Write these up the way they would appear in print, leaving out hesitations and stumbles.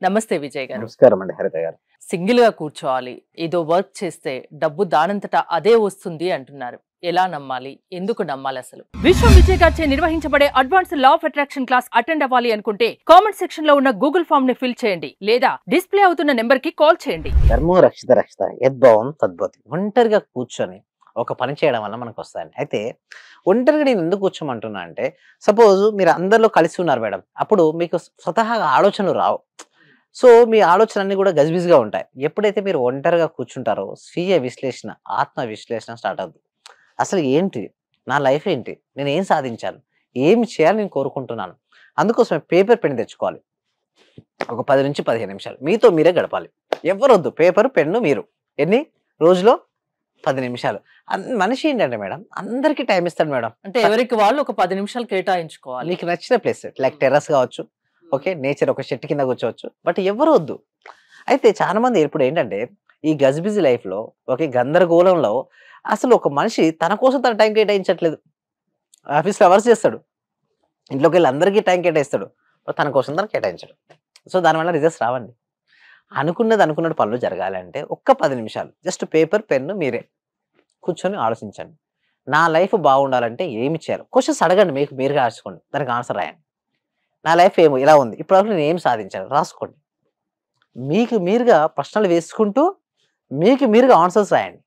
నమస్తే విజయ్ గారు. నమస్కారం అండి హరిత గారు. సింగిల్ గా కూర్చోవాలి. ఏదో వర్క్ చేస్తే డబ్బు దానంతట అదే వస్తుంది అంటున్నారు. ఎలా నమ్మాలి? ఎందుకు నమ్మాలి అసలు? విశ్వం విజయ్ గారిచే నిర్వహించబడే advanced law of attraction class attend అవ్వాలి అనుకుంటే కామెంట్ సెక్షన్ లో ఉన్న గూగుల్ ఫామ్ ని ఫిల్ చేయండి లేదా డిస్ప్లే అవుతున్న నెంబర్ కి కాల్ చేయండి. ధర్మో రక్షిత రక్షిత యద్భావం తద్భవతి. ఒంటరిగా కూర్చొని ఒక పని చేయడం వల్ల మనకు వస్తాయండి. అయితే ఒంటరిగా నేను ఎందుకు కూర్చోమంటున్నా అంటే, సపోజ్ మీరు అందరిలో కలిసి ఉన్నారు మేడం, అప్పుడు మీకు స్వతహాగా ఆలోచనలు రావు. సో మీ ఆలోచనలన్నీ కూడా గజిబిజిగా ఉంటాయి. ఎప్పుడైతే మీరు ఒంటరిగా కూర్చుంటారో స్వీయ విశ్లేషణ, ఆత్మ విశ్లేషణ స్టార్ట్ అవుతుంది. అసలు ఏంటి నా లైఫ్, ఏంటి నేను ఏం సాధించాను, ఏమి చేయాలని నేను కోరుకుంటున్నాను. అందుకోసమే పేపర్ పెన్ తెచ్చుకోవాలి. ఒక 10 నుంచి 15 నిమిషాలు మీతో మీరే గడపాలి. ఎవరొద్దు, పేపర్ పెన్ను మీరు. ఎన్ని రోజులో 10 నిమిషాలు. మనిషి ఏంటంటే మేడం, అందరికీ టైం ఇస్తాడు మేడం. అంటే ఎవరికి వాళ్ళు ఒక 10 నిమిషాలు కేటాయించుకోవాలి. మీకు నచ్చిన ప్లేస్ లైక్ టెర్రస్ కావచ్చు, ఓకే, నేచర్, ఒక చెట్టు కింద కూర్చోవచ్చు, బట్ ఎవరు వద్దు. అయితే చాలా మంది ఇప్పుడు ఏంటంటే ఈ గజిబిజి లైఫ్ లో, ఓకే, గందరగోళంలో అసలు ఒక మనిషి తన కోసం తన టైం కేటాయించట్లేదు. ఆఫీస్లో అవర్స్ చేస్తాడు, ఇంట్లోకి వెళ్ళి అందరికీ టైం కేటాయిస్తాడు, తన కోసం తను కేటాయించాడు. సో దానివల్ల రిజల్ట్స్ రావండి. అనుకున్నట్టు పనులు జరగాలంటే ఒక్క 10 నిమిషాలు జస్ట్ పేపర్ పెన్ను మీరే కూర్చొని ఆలోచించండి. నా లైఫ్ బాగుండాలంటే ఏమి చేయాలి? క్వశ్చన్స్ అడగండి, మీకు మీరుగా రాసుకోండి, దానికి ఆన్సర్ రాయండి. నా లైఫ్ ఏమో ఇలా ఉంది, ఇప్పటివరకు నేను ఏం సాధించాను రాసుకోండి. మీకు మీరుగా ప్రశ్నలు వేసుకుంటూ మీకు మీరుగా ఆన్సర్స్ రాయండి.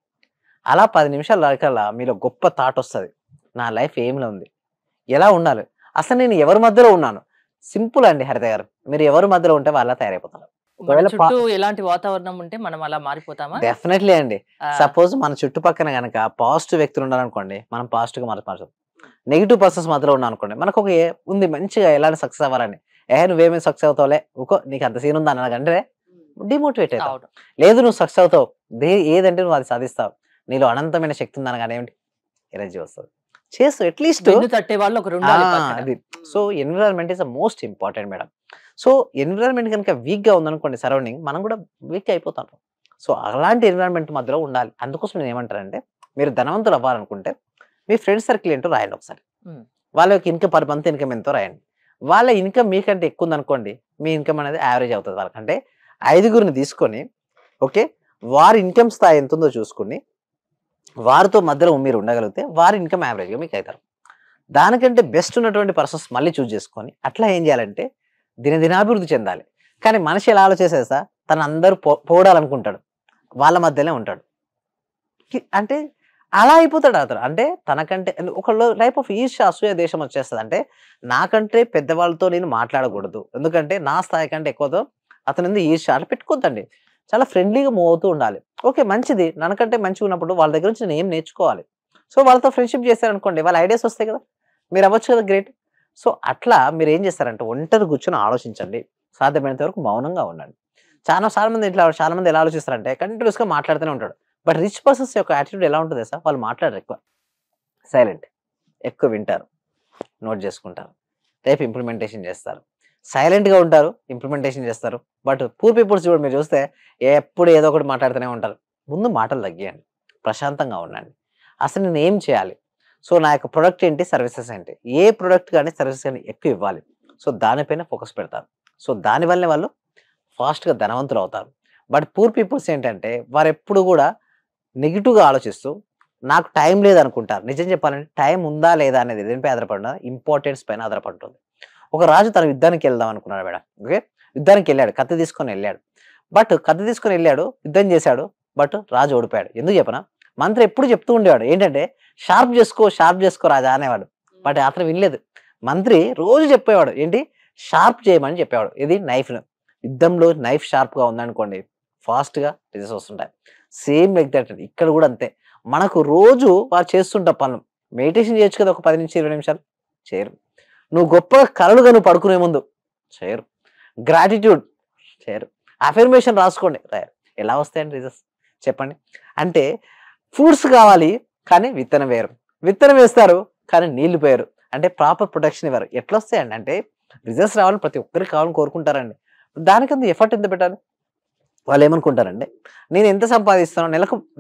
అలా 10 నిమిషాల వరకల్లా మీలో గొప్ప థాట్ వస్తుంది. నా లైఫ్ ఏమిలో ఉంది, ఎలా ఉండాలి, అసలు నేను ఎవరి మధ్యలో ఉన్నాను. సింపుల్ అండి హరిత గారు, మీరు ఎవరి మధ్యలో ఉంటే వాళ్ళ తయారైపోతారు. మన చుట్టూ ఎలాంటి వాతావరణం ఉంటే మనం అలా మారిపోతామా? డెఫినెట్లీ అండి. సపోజ్ మన చుట్టుపక్కన గనక పాజిటివ్ వ్యక్తులు ఉన్నారనుకోండి, మనం పాజిటివ్ గా మారుతాం. నెగిటివ్ పర్సన్స్ మధ్యలో ఉన్నాం అనుకోండి, మనకు ఒక ఉంది మంచిగా ఎలాంటి సక్సెస్ అవ్వాలని, నువ్వేమేమి సక్సెస్ అవుతావులే, ఊకో నీకు అంత సీన్ ఉందా అనగంటే డిమోటివేట్ అవుతావు. లేదు నువ్వు సక్సెస్ అవుతావు, ఏదంటే నువ్వు అది సాధిస్తావు, నీలో అనంతమైన శక్తి ఉంది అనగానే ఏమిటి ఎనర్జీ వస్తుంది. చేస్తూ అట్లీస్ట్ తట్టే వాళ్ళు ఒకరు అది. So environment is the most important madam. So environment కనుక వీక్ గా ఉందనుకోండి, సరౌండింగ్, మనం కూడా వీక్ అయిపోతాం. సో అలాంటి ఎన్విరాన్మెంట్ మధ్యలో ఉండాలి. అందుకోసం నేను ఏమంటానంటే, మీరు ధనవంతులు అవ్వాలనుకుంటే మీ ఫ్రెండ్ సర్కిల్ ఏంటో రాయండి ఒకసారి. వాళ్ళ యొక్క ఇన్కమ్ పర్ మంత్ ఇన్కమ్ ఎంతో రాయండి. వాళ్ళ ఇన్కమ్ మీకంటే ఎక్కువ ఉందనుకోండి, మీ ఇన్కమ్ అనేది యావరేజ్ అవుతుంది. వాళ్ళకంటే 5గురిని తీసుకొని, ఓకే, వారి ఇన్కమ్ స్థాయి ఎంత ఉందో చూసుకుని వారితో మధ్యలో మీరు ఉండగలిగితే వారి ఇన్కమ్ యావరేజ్గా మీకు అవుతారు. దానికంటే బెస్ట్ ఉన్నటువంటి పర్సన్స్ మళ్ళీ చూస్ చేసుకొని అట్లా ఏం చేయాలంటే దినదినాభివృద్ధి చెందాలి. కానీ మనిషి ఎలా ఆలోచేసేస్తా, తను అందరూ పోడాలనుకుంటాడు, వాళ్ళ మధ్యలో ఉంటాడు. అంటే అలా అయిపోతాడు అతను. అంటే తనకంటే ఒకళ్ళు టైప్ ఆఫ్ ఈర్ష్య, అసూయ దేశం వచ్చేస్తుంది. అంటే నాకంటే పెద్దవాళ్ళతో నేను మాట్లాడకూడదు, ఎందుకంటే నా స్థాయి కంటే ఎక్కువతో అతను ఎందుకు ఈర్ష్య అట్లా పెట్టుకోద్దండి. చాలా ఫ్రెండ్లీగా మూవ్ అవుతూ ఉండాలి. ఓకే, మంచిది, మనకంటే మంచిగా ఉన్నప్పుడు వాళ్ళ దగ్గర నుంచి నేను ఏం నేర్చుకోవాలి. సో వాళ్ళతో ఫ్రెండ్షిప్ చేశారనుకోండి, వాళ్ళ ఐడియాస్ వస్తాయి కదా, మీరు అవ్వచ్చు కదా, గ్రేట్. సో అట్లా మీరు ఏం చేస్తారంటే ఒంటరి కూర్చొని ఆలోచించండి. సాధ్యమైనంత వరకు మౌనంగా ఉండండి. చాలా మంది ఎలా ఆలోచిస్తారంటే కంటిన్యూస్గా మాట్లాడుతూనే ఉంటాడు. బట్ రిచ్ పర్సన్స్ యొక్క యాటిట్యూడ్ ఎలా ఉంటుంది సార్, వాళ్ళు మాట్లాడరు, ఎక్కువ సైలెంట్, ఎక్కువ వింటారు, నోట్ చేసుకుంటారు, రేపు ఇంప్లిమెంటేషన్ చేస్తారు. సైలెంట్గా ఉంటారు, ఇంప్లిమెంటేషన్ చేస్తారు. బట్ పూర్ పీపుల్స్ కూడా మీరు చూస్తే ఎప్పుడు ఏదో ఒకటి మాట్లాడుతూనే ఉంటారు. ముందు మాటలు తగ్గియండి, ప్రశాంతంగా ఉండండి. అసలు నేను ఏం చేయాలి, సో నా యొక్క ప్రొడక్ట్ ఏంటి, సర్వీసెస్ ఏంటి, ఏ ప్రొడక్ట్ కానీ సర్వీసెస్ కానీ ఎక్కువ ఇవ్వాలి, సో దానిపైన ఫోకస్ పెడతారు. సో దానివల్లనే వాళ్ళు ఫాస్ట్గా ధనవంతులు అవుతారు. బట్ పూర్ పీపుల్స్ ఏంటంటే వారు ఎప్పుడు కూడా నెగిటివ్గా ఆలోచిస్తూ నాకు టైం లేదనుకుంటారు. నిజం చెప్పాలంటే టైం ఉందా లేదా అనేది దేనిపై ఆధారపడిన, ఇంపార్టెన్స్ పైన ఆధారపడుతుంది. ఒక రాజు తన యుద్ధానికి వెళ్దాం అనుకున్నాడు మేడం, ఓకే, యుద్ధానికి వెళ్ళాడు, కత్తి తీసుకొని వెళ్ళాడు. బట్ కత్తి తీసుకొని వెళ్ళాడు, యుద్ధం చేశాడు, బట్ రాజు ఓడిపోయాడు. ఎందుకు చెప్పనా, మంత్రి ఎప్పుడు చెప్తూ ఉండేవాడు ఏంటంటే షార్ప్ చేసుకో రాజా అనేవాడు. బట్ అతను వినలేదు. మంత్రి రోజు చెప్పేవాడు ఏంటి, షార్ప్ చేయమని చెప్పేవాడు. ఇది నైఫ్ను, యుద్ధంలో నైఫ్ షార్ప్గా ఉందనుకోండి ఫాస్ట్గా రిజల్ట్స్ వస్తుంటాయి. సేమ్ లైక్ దట్ ఇక్కడ కూడా అంతే. మనకు రోజు వారు చేస్తుంటాం పనులు. మెడిటేషన్ చేయొచ్చు కదా, ఒక 10 నుంచి 20 నిమిషాలు, చేయరు. నువ్వు గొప్ప కలలుగా నువ్వు పడుకునే ముందు చేయరు. గ్రాటిట్యూడ్ చేయరు. అఫర్మేషన్ రాసుకోండి, ఎలా వస్తాయండి రిజల్ట్స్ చెప్పండి. అంటే ఫ్రూట్స్ కావాలి కానీ విత్తనం వేయరు, విత్తనం వేస్తారు కానీ నీళ్లు పోయారు, అంటే ప్రాపర్ ప్రొటెక్షన్ ఇవ్వరు. ఎట్లా వస్తాయండి అంటే రిజల్ట్స్ రావాలని ప్రతి ఒక్కరికి కావాలని కోరుకుంటారండి. దానికంత ఎఫర్ట్ ఎంత పెట్టాలి? వాళ్ళు ఏమనుకుంటారంటే నేను ఎంత సంపాదిస్తాను,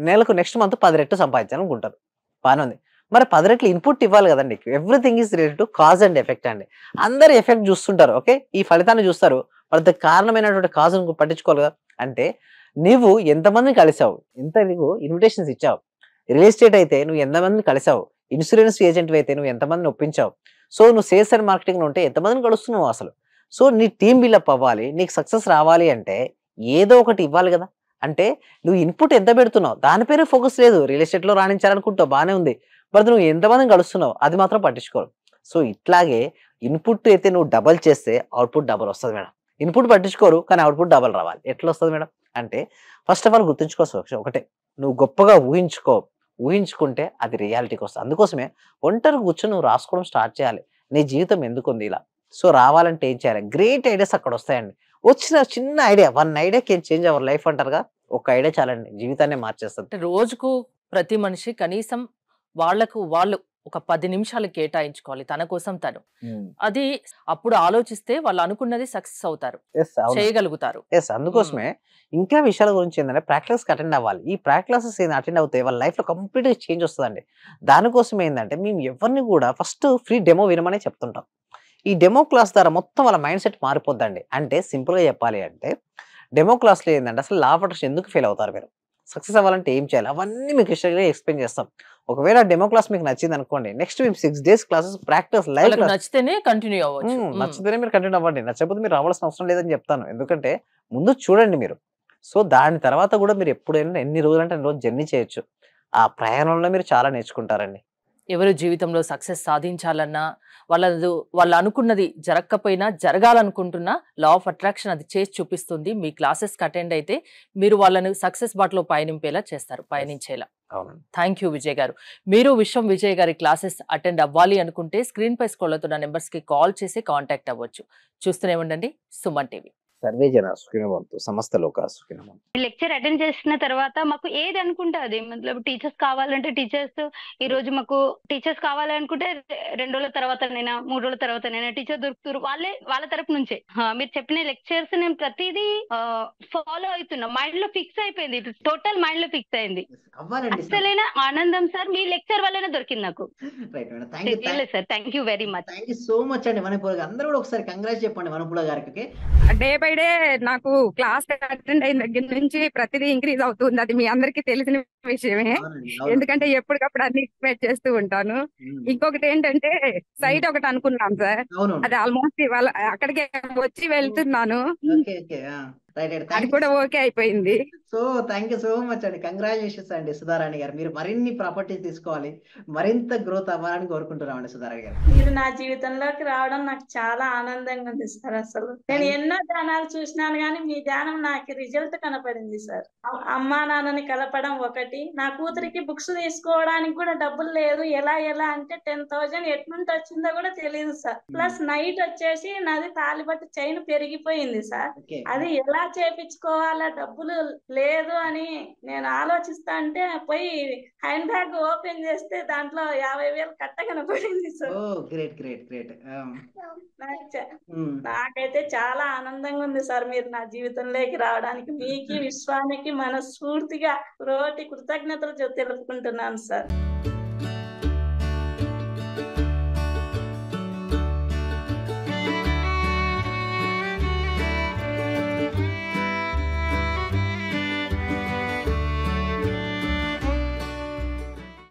నెలకు నెక్స్ట్ మంత్ 10 రెట్లు సంపాదించాను అనుకుంటారు. బాగానే ఉంది, మరి 10 రెట్లు ఇన్పుట్ ఇవ్వాలి కదండి. Everything is related to cause and effect అండి. అందరు ఎఫెక్ట్ చూస్తుంటారు, ఓకే, ఈ ఫలితాన్ని చూస్తారు, మరి కారణమైనటువంటి కాజును పట్టించుకోవాలి కదా. అంటే నువ్వు ఎంతమందిని కలిసావు, ఎంత నీకు ఇన్విటేషన్స్ ఇచ్చావు. రియల్ ఎస్టేట్ అయితే నువ్వు ఎంతమందిని కలిసావు, ఇన్సూరెన్స్ ఏజెంట్ అయితే నువ్వు ఎంతమందిని ఒప్పించావు. సో నువ్వు సేల్స్ అండ్ మార్కెటింగ్ ఉంటే ఎంతమందిని కలుస్తున్నావు అసలు. సో నీ టీం బిల్డప్ అవ్వాలి, నీకు సక్సెస్ రావాలి అంటే ఏదో ఒకటి ఇవ్వాలి కదా. అంటే నువ్వు ఇన్పుట్ ఎంత పెడుతున్నావు దాని పేరే ఫోకస్ లేదు. రియల్ ఎస్టేట్లో రాణించాలనుకుంటావు బాగానే ఉంది, బట్ నువ్వు ఎంతమందిని కలుస్తున్నావు అది మాత్రం పట్టించుకోరు. సో ఇట్లాగే ఇన్పుట్ అయితే నువ్వు డబల్ చేస్తే అవుట్పుట్ డబల్ వస్తుంది మేడం. ఇన్పుట్ పట్టించుకోరు కానీ అవుట్పుట్ డబల్ రావాలి. ఎట్లా వస్తుంది మేడం అంటే ఫస్ట్ ఆఫ్ ఆల్ గుర్తుంచుకోవచ్చు ఒకటే, నువ్వు గొప్పగా ఊహించుకుంటే అది రియాలిటీకి వస్తుంది. అందుకోసమే ఒంటరి కూర్చొని నువ్వు రాసుకోవడం స్టార్ట్ చేయాలి. నీ జీవితం ఎందుకుంది ఇలా. సో రావాలంటే ఏం చేయాలి, గ్రేట్ ఐడియాస్ అక్కడ వస్తాయండి. వచ్చిన చిన్న idea, 1 idea can change our life అంటారుగా, ఒక ఐడియా చాలండి జీవితాన్ని మార్చేస్తుంది. అంటే రోజుకు ప్రతి మనిషి కనీసం వాళ్ళు ఒక 10 నిమిషాలు కేటాయించుకోవాలి తన కోసం తను. అది అప్పుడు ఆలోచిస్తే వాళ్ళు అనుకున్నది సక్సెస్ అవుతారు, చేయగలుగుతారు. అందుకోసమే ఇంకా విషయాల గురించి ఏంటంటే ప్రాక్టీస్ అటెండ్ అవ్వాలి. ఈ ప్రాక్టీసెస్ అటెండ్ అవుతే వాళ్ళ లైఫ్ లో కంప్లీట్ గా చేంజ్ వస్తుందండి. దానికోసం ఏంటంటే మేము ఎవరిని కూడా ఫస్ట్ ఫ్రీ డెమో వినమనే చెప్తుంటాం. ఈ డెమో క్లాస్ ద్వారా మొత్తం వాళ్ళ మైండ్ సెట్ మారిపోద్దండి. అంటే సింపుల్ గా చెప్పాలి అంటే డెమో క్లాస్ లో ఏంటంటే అసలు లా ఆఫ్ అట్రాక్షన్ ఎందుకు ఫెయిల్ అవుతారు, మీరు సక్సెస్ అవ్వాలంటే ఏం చేయాలి, అవన్నీ మీకు ఇష్టంగా ఎక్స్ప్లెయిన్ చేస్తాం. ఒకవేళ డెమో క్లాస్ మీకు నచ్చింది అనుకోండి, నెక్స్ట్ మేము 6 days క్లాసెస్ ప్రాక్టీస్ లైవ్ నచ్చితేనే కంటిన్యూ అవ్వచ్చు. నచ్చితేనే మీరు కంటిన్యూ అవ్వండి, నచ్చకపోతే మీరు రావాల్సిన అవసరం లేదని చెప్తాను. ఎందుకంటే ముందు చూడండి మీరు. సో దాని తర్వాత కూడా మీరు ఎప్పుడైనా ఎన్ని రోజులు అంటే అన్ని రోజులు జర్నీ చేయొచ్చు. ఆ ప్రయాణంలో మీరు చాలా నేర్చుకుంటారండి. ఎవరు జీవితంలో సక్సెస్ సాధించాలన్నా, వాళ్ళు అనుకున్నది జరగకపోయినా జరగాలనుకుంటున్నా లా ఆఫ్ అట్రాక్షన్ అది చేసి చూపిస్తుంది. మీ క్లాసెస్ అటెండ్ అయితే మీరు వాళ్ళని సక్సెస్ బాటలో పయనించేలా. థ్యాంక్ యూ విజయ్ గారు. మీరు విశ్వం విజయ్ గారి క్లాసెస్ అటెండ్ అవ్వాలి అనుకుంటే స్క్రీన్ పై స్క్రోల్ అవుతున్న నెంబర్స్ కి కాల్ చేసి కాంటాక్ట్ అవ్వచ్చు. చూస్తూనే ఉండండి సుమన్ టీవీ. సర్వే జన సుఖినోభవంతు, సమస్త లోకా సుఖినోభవంతు. లెక్చర్ అటెండ్ చేసిన తర్వాత మాకు ఏది అనుకుంటే అది, టీచర్స్ కావాలంటే టీచర్స్, ఈ రోజు మాకు టీచర్స్ కావాలనుకుంటే 2 రోజుల తర్వాతనైనా 3 రోజుల తర్వాతనైనా టీచర్ దొరుకుతారు. వాళ్ళ తరపు నుంచే మీరు చెప్పిన లెక్చర్స్ నేను ప్రతిదీ ఫాలో అవుతున్నా. మైండ్ లో ఫిక్స్ అయిపోయింది, టోటల్ మైండ్ లో ఫిక్స్ అయింది. అసలైన ఆనందం సార్ మీ లెక్చర్ వల్లనే దొరికింది నాకు. Sir thank you very much. Thank you so much అండి. మనపూర్ అందరూ కూడా ఒకసారి కంగ్రాట్స్ చెప్పండి మనపూర్ గారికి. డే బై డే నాకు క్లాస్ అటెండ్ అయిన దగ్గర నుంచి ప్రతిదీ ఇంక్రీజ్ అవుతుంది. అది మీ అందరికీ తెలిసిన విషయమే, ఎందుకంటే ఎప్పటికప్పుడు అన్ని ఎక్స్పెక్ట్ చేస్తూ ఉంటాను. ఇంకొకటి ఏంటంటే సైట్ ఒకటి అనుకున్నాం సార్, అది ఆల్మోస్ట్ ఇవాళ అక్కడికి వచ్చి వెళ్తున్నాను, అది కూడా ఓకే అయిపోయింది. So thank you so much అండి, కంగ్రాచులేషన్స్ అండి సుధారాణి గారు. మీరు మరిన్ని ప్రాపర్టీస్ తీసుకోవాలి, మరింత గ్రోత్ అవ్వాలని కోరుకుంటున్నామండి సుధారాణి గారు. మీరు నా జీవితంలోకి రావడం నాకు చాలా ఆనందంగా ఉంది సార్. అసలు నేను ఎన్నో ధ్యానాలు చూసినాను కానీ మీ ధ్యానం నాకు రిజల్ట్ కనపడింది సార్. అమ్మా నాన్నని కలపడం ఒకటి, నా కూతురికి బుక్స్ తీసుకోవడానికి కూడా డబ్బులు లేదు, ఎలా అంటే 10,000 ఎట్నుంటి వచ్చిందో కూడా తెలియదు సార్. ప్లస్ నైట్ వచ్చేసి నాది తాలిబట్టు చైన్ పెరిగిపోయింది సార్, అది ఎలా చేపించుకోవాలా, డబ్బులు లేదు అని నేను ఆలోచిస్తా అంటే పోయి హ్యాండ్ బ్యాగ్ ఓపెన్ చేస్తే దాంట్లో 50,000 కట్ట కనపడింది సార్. నాకైతే చాలా ఆనందంగా ఉంది సార్ మీరు నా జీవితంలోకి రావడానికి. మీకు విశ్వానికి మనస్ఫూర్తిగా రోటి కృతజ్ఞతలు తెలుపుకుంటున్నాను సార్.